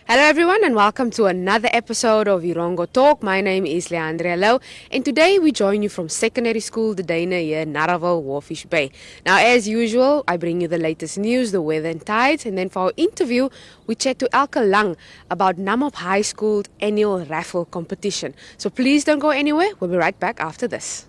Hello everyone and welcome to another episode of Erongo Talk. My name is Leandria Low and today we join you from secondary school Duine here in Walvis Bay. Now as usual, I bring you the latest news, the weather and tides, and then for our interview we chat to Elke Lang about Namib High School's annual raffle competition. So please don't go anywhere, we'll be right back after this.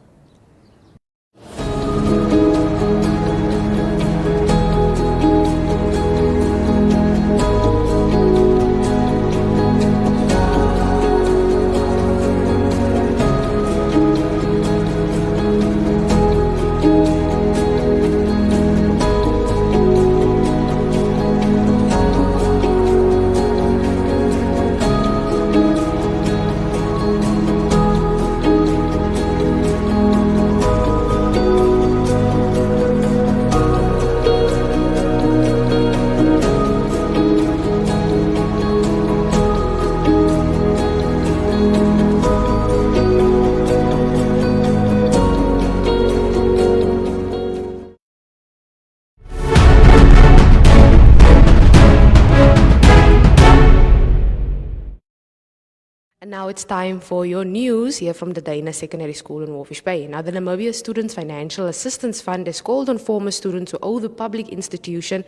And now it's time for your news here from the Duine Secondary School in Walvis Bay. Now, the Namibia Students Financial Assistance Fund has called on former students who owe the public institution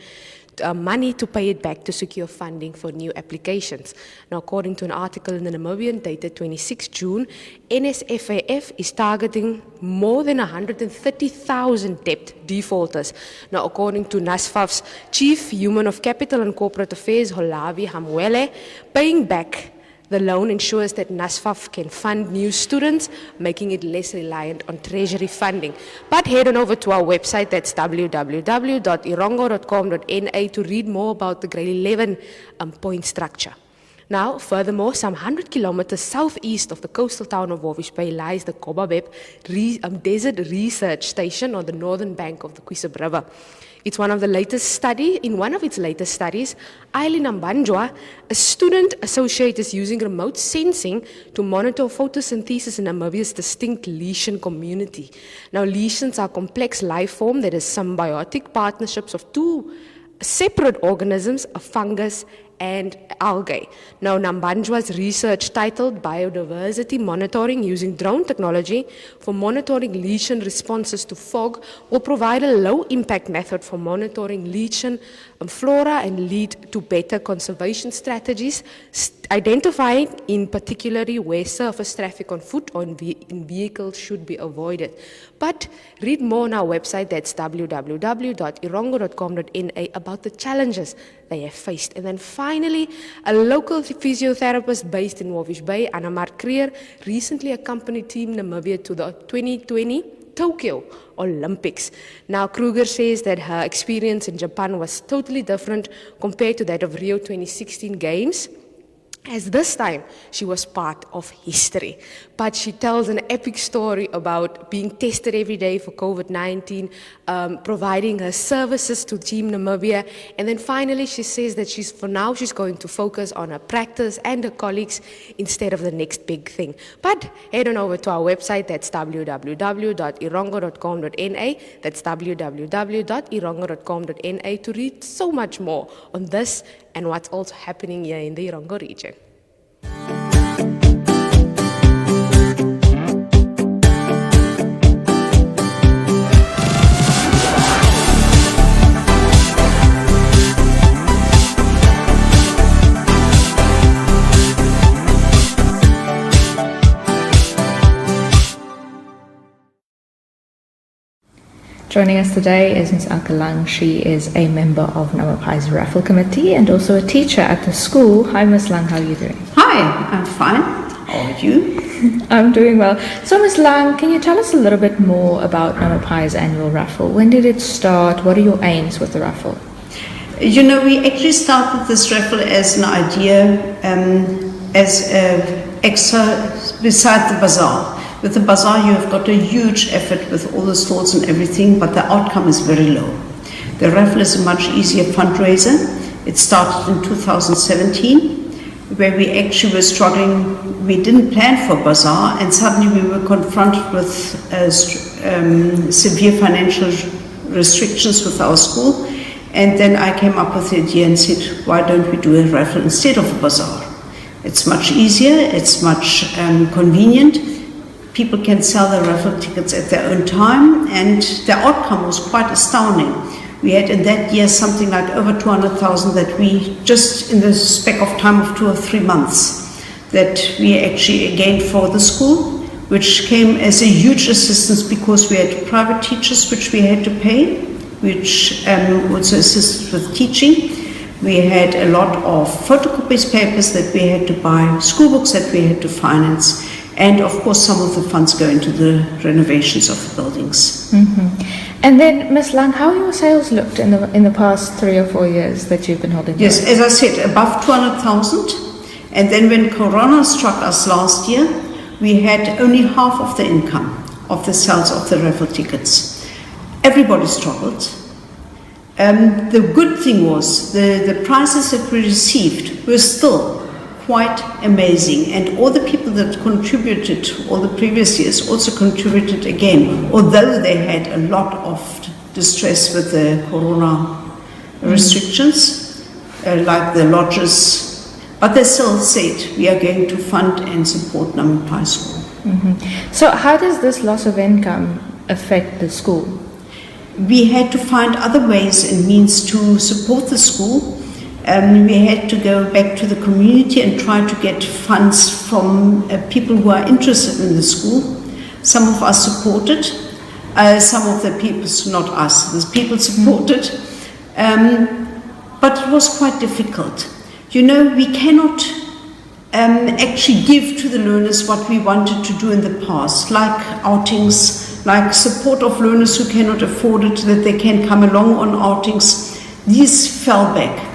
money to pay it back to secure funding for new applications. Now, according to an article in the Namibian dated 26 June, NSFAF is targeting more than 130,000 debt defaulters. Now, according to NSFAF's Chief Human of Capital and Corporate Affairs, Holavi Hamwele, paying back the loan ensures that NSFAF can fund new students, making it less reliant on treasury funding. But head on over to our website, that's www.erongo.com.na, to read more about the grade 11 point structure. Now, furthermore, some 100 kilometers southeast of the coastal town of Walvis Bay lies the Kobabeb Desert Research Station on the northern bank of the Quisib River. In one of its latest studies, Eileen Ambanjwa, a student associate, is using remote sensing to monitor photosynthesis in Namibia's distinct lichen community. Now, lichens are a complex life form that is symbiotic partnerships of two separate organisms, a fungus and algae. Now, Nambanjwa's research, titled Biodiversity Monitoring Using Drone Technology for Monitoring Lichen Responses to Fog, will provide a low-impact method for monitoring lichen flora and lead to better conservation strategies, identifying in particularly where surface traffic on foot or in vehicles should be avoided. But read more on our website, that's www.erongo.com.na, about the challenges they have faced. And then finally, a local physiotherapist based in Walvis Bay, Anamar Creer, recently accompanied Team Namibia to the 2020 Tokyo Olympics. Now, Kruger says that her experience in Japan was totally different compared to that of Rio 2016 Games, as this time she was part of history. But she tells an epic story about being tested every day for COVID-19, providing her services to Team Namibia, and then finally she says that she's going to focus on her practice and her colleagues instead of the next big thing. But head on over to our website, that's www.erongo.com.na, that's www.erongo.com.na, to read so much more on this and what's also happening here in the Erongo region. Joining us today is Ms. Elke Lang. She is a member of Namib High's raffle committee and also a teacher at the school. Hi, Ms. Lang, how are you doing? Hi, I'm fine. How are you? I'm doing well. So, Ms. Lang, can you tell us a little bit more about Namib High's annual raffle? When did it start? What are your aims with the raffle? You know, we actually started this raffle as an idea, as extra beside the bazaar. With the bazaar, you have got a huge effort with all the stalls and everything, but the outcome is very low. The raffle is a much easier fundraiser. It started in 2017, where we actually were struggling. We didn't plan for bazaar, and suddenly we were confronted with severe financial restrictions with our school, And then I came up with the idea and said, why don't we do a raffle instead of a bazaar? It's much easier, it's much convenient. People can sell their raffle tickets at their own time, and the outcome was quite astounding. We had in that year something like over 200,000 that we, just in the spec of time of 2 or 3 months, that we actually gained for the school, which came as a huge assistance because we had private teachers which we had to pay, which also assisted with teaching. We had a lot of photocopies papers that we had to buy, school books that we had to finance, and of course some of the funds go into the renovations of the buildings. And then, Ms. Lang, how your sales looked in the past 3 or 4 years that you've been holding? Yes, as I said, above 200,000. And then when Corona struck us last year, we had only half of the income of the sales of the raffle tickets. Everybody struggled. The good thing was the prizes that we received were still quite amazing, and all the people that contributed all the previous years also contributed again, although they had a lot of distress with the Corona restrictions, like the lodges, but they still said we are going to fund and support Namib High School. So how does this loss of income affect the school? We had to find other ways and means to support the school. We had to go back to the community and try to get funds from people who are interested in the school. Some of us supported, some of the people, not us, the people supported, but it was quite difficult. You know, we cannot actually give to the learners what we wanted to do in the past, like outings, like support of learners who cannot afford it, that they can come along on outings. These fell back.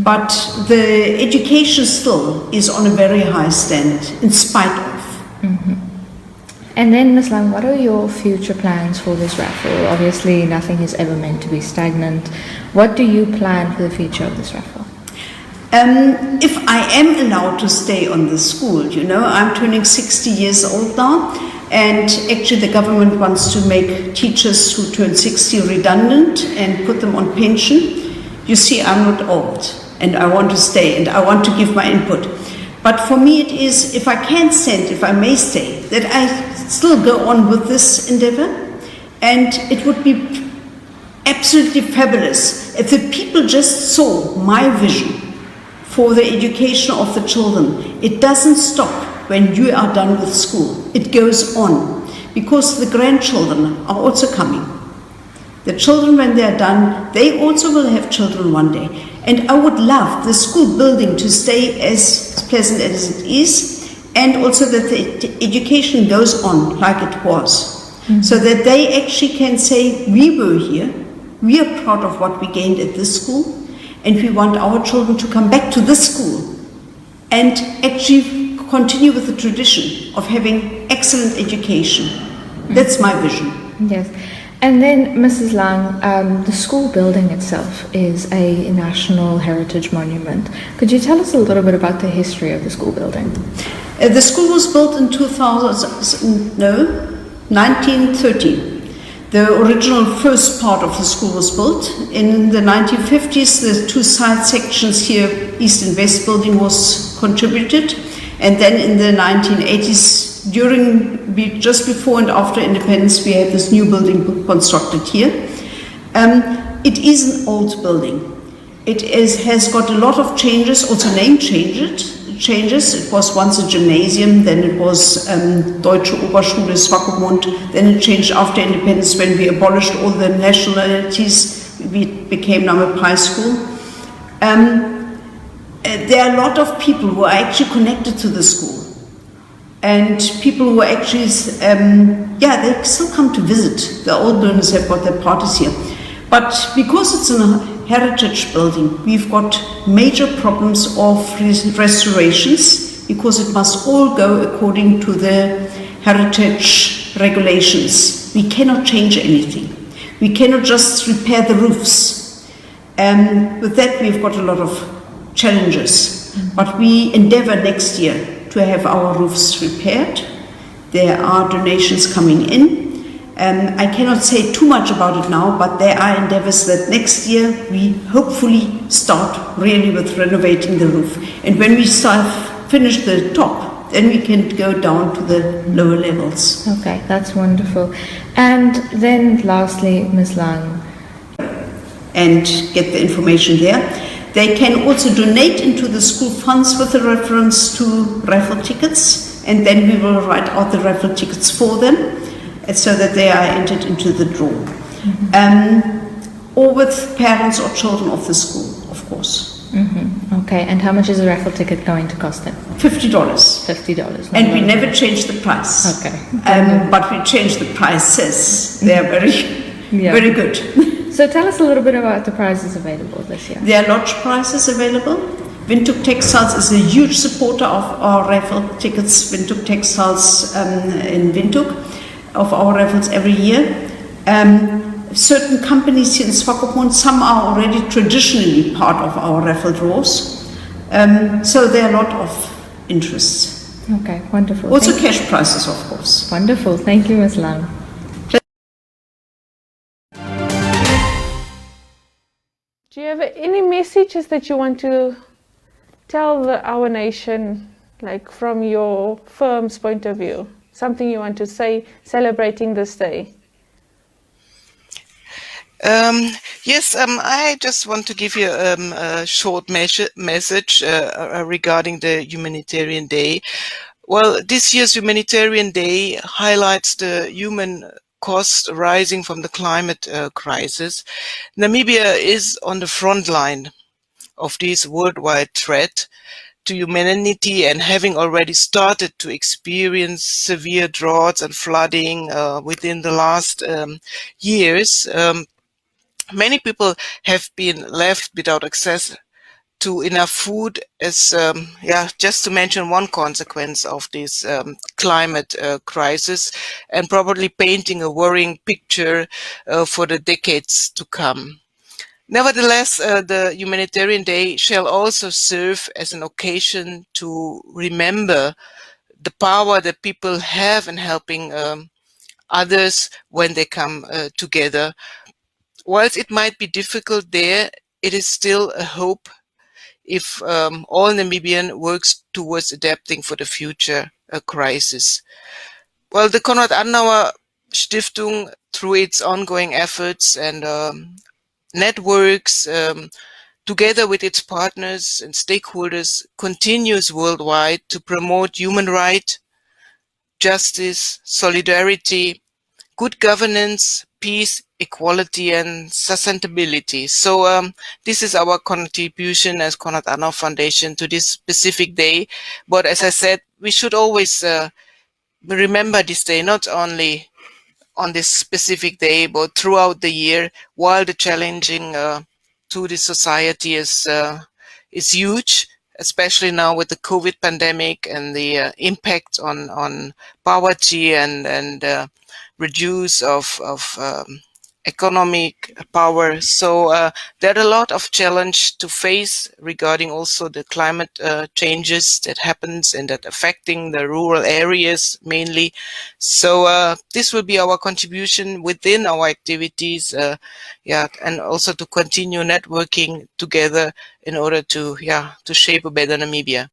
But the education still is on a very high standard, in spite of. And then, Ms. Lang, what are your future plans for this raffle? Obviously, nothing is ever meant to be stagnant. What do you plan for the future of this raffle? If I am allowed to stay on the school, you know, I'm turning 60 years old now, and actually the government wants to make teachers who turn 60 redundant and put them on pension. You see, I'm not old, and I want to stay, and I want to give my input. But for me it is, if I can stand, if I may stay, that I still go on with this endeavor, and it would be absolutely fabulous if the people just saw my vision for the education of the children. It doesn't stop when you are done with school. It goes on, because the grandchildren are also coming. The children, when they are done, they also will have children one day. And I would love the school building to stay as pleasant as it is, and also that the education goes on like it was. So that they actually can say, we were here, we are proud of what we gained at this school, and we want our children to come back to this school and actually continue with the tradition of having excellent education. That's my vision. Yes. And then, Mrs. Lang, the school building itself is a national heritage monument. Could you tell us a little bit about the history of the school building? The school was built in 1930. The original first part of the school was built. In the 1950s, the 2 side sections here, East and West building, was contributed. And then in the 1980s, just before and after independence, we had this new building constructed here. It is an old building. It has got a lot of changes, also name changes. It was once a gymnasium, then it was Deutsche Oberschule Swakopmund, then it changed after independence when we abolished all the nationalities. We became Namib High School. There are a lot of people who are actually connected to the school. And people who are actually, they still come to visit. The old learners have got their parties here. But because it's a heritage building, we've got major problems of restorations, because it must all go according to the heritage regulations. We cannot change anything. We cannot just repair the roofs. With that, we've got a lot of challenges. But we endeavor next year to have our roofs repaired. There are donations coming in, I cannot say too much about it now, but there are endeavors that next year we hopefully start really with renovating the roof. And when we finish the top, then we can go down to the lower levels. Okay, that's wonderful. And then lastly, Ms. Lang. And get the information there. They can also donate into the school funds with a reference to raffle tickets, and then we will write out the raffle tickets for them, so that they are entered into the draw. Or with parents or children of the school, of course. Okay, and how much is a raffle ticket going to cost them? $50. $50. And we never change the price. Okay. But we change the prices. They are very good. So tell us a little bit about the prizes available this year. There are lodge prizes available. Windhoek Textiles is a huge supporter of our raffle tickets. Windhoek Textiles in Windhoek, of our raffles every year. Certain companies here in Swakopmund, some are already traditionally part of our raffle draws. So there are a lot of interests. Okay, wonderful. Also cash prizes, of course. Wonderful. Thank you, Ms. Lang. Do you have any messages that you want to tell our nation, like from your firm's point of view? Something you want to say celebrating this day? Yes, I just want to give you a short message regarding the Humanitarian Day. Well, this year's Humanitarian Day highlights the human cost arising from the climate crisis. Namibia is on the front line of this worldwide threat to humanity, and having already started to experience severe droughts and flooding within the last years, many people have been left without access to enough food, as just to mention one consequence of this climate crisis, and probably painting a worrying picture for the decades to come. Nevertheless, the Humanitarian Day shall also serve as an occasion to remember the power that people have in helping others when they come together. Whilst it might be difficult there, it is still a hope if all Namibian works towards adapting for the future crisis. Well, the Konrad Adenauer Stiftung, through its ongoing efforts and networks, together with its partners and stakeholders, continues worldwide to promote human rights, justice, solidarity, good governance, peace, equality, and sustainability. So this is our contribution as Konrad Adenauer Foundation to this specific day. But as I said, we should always remember this day, not only on this specific day, but throughout the year, while the challenging to the society is huge, especially now with the COVID pandemic and the impact on poverty and reduce of economic power. So there are a lot of challenge to face regarding also the climate changes that happens and that affecting the rural areas mainly. So this will be our contribution within our activities, and also to continue networking together in order to shape a better Namibia.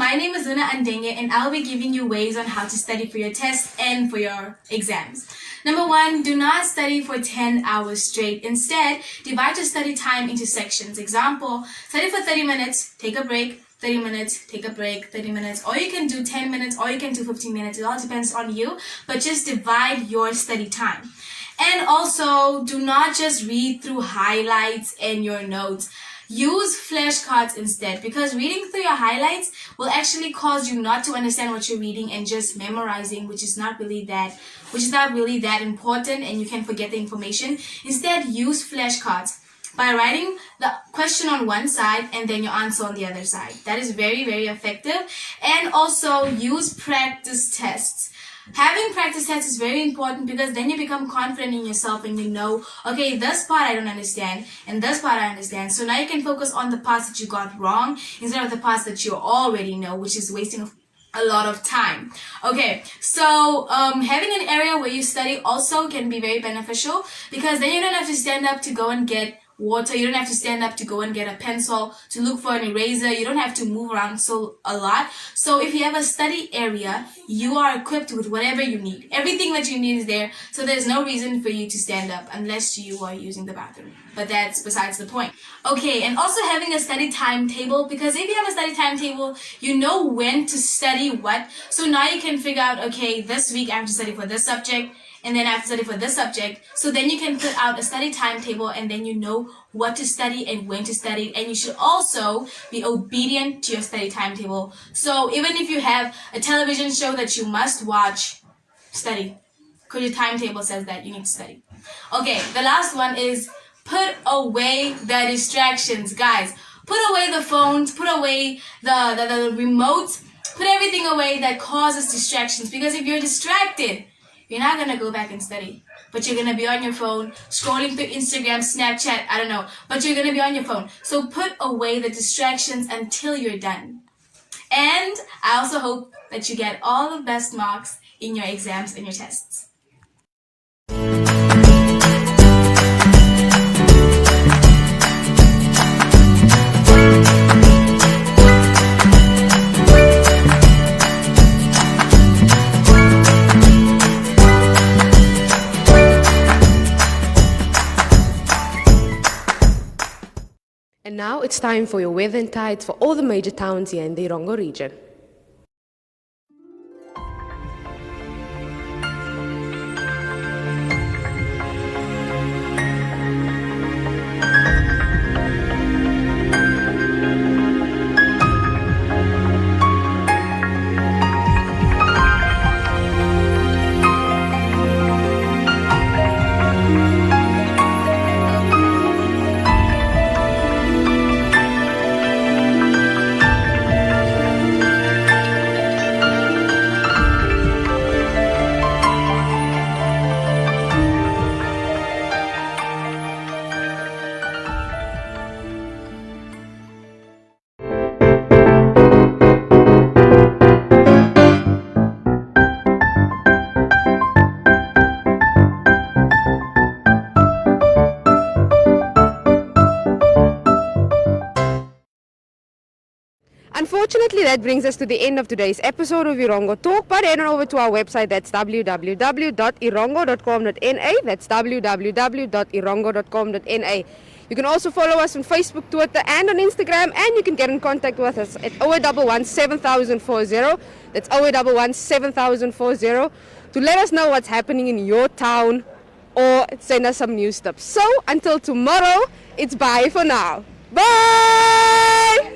my name is Luna Andenge and I'll be giving you ways on how to study for your tests and for your exams. Number 1, do not study for 10 hours straight. Instead, divide your study time into sections. Example, study for 30 minutes, take a break, 30 minutes, take a break, 30 minutes, or you can do 10 minutes, or you can do 15 minutes. It all depends on you, but just divide your study time. And also, do not just read through highlights and your notes. Use flashcards instead, because reading through your highlights will actually cause you not to understand what you're reading and just memorizing, which is not really that important, and you can forget the information. Instead, use flashcards by writing the question on one side and then your answer on the other side. That is very, very effective. And also use practice tests. Having practice tests is very important, because then you become confident in yourself and you know, okay, this part I don't understand and this part I understand. So now you can focus on the parts that you got wrong instead of the parts that you already know, which is wasting a lot of time. Okay, so having an area where you study also can be very beneficial, because then you don't have to stand up to go and get water. You don't have to stand up to go and get a pencil, to look for an eraser. You don't have to move around a lot. So if you have a study area, you are equipped with whatever you need. Everything that you need is there. So there's no reason for you to stand up unless you are using the bathroom. But that's besides the point. Okay, and also having a study timetable, because if you have a study timetable, you know when to study what. So now you can figure out, okay, this week I have to study for this subject, and then I have to study for this subject. So then you can put out a study timetable, and then you know what to study and when to study. And you should also be obedient to your study timetable. So even if you have a television show that you must watch, study, because your timetable says that you need to study. Okay, the last one is put away the distractions. Guys, put away the phones, put away the remote, put everything away that causes distractions. Because if you're distracted, you're not going to go back and study, but you're going to be on your phone, scrolling through Instagram, Snapchat, I don't know, but you're going to be on your phone. So put away the distractions until you're done. And I also hope that you get all the best marks in your exams and your tests. And now it's time for your weather and tides for all the major towns here in the Erongo region. Unfortunately, that brings us to the end of today's episode of Erongo Talk, but head on over to our website. That's www.erongo.com.na. That's www.erongo.com.na. You can also follow us on Facebook, Twitter, and on Instagram, and you can get in contact with us at 0811 7040. That's 0811 7040 to let us know what's happening in your town or send us some news tips. So, until tomorrow, it's bye for now. Bye!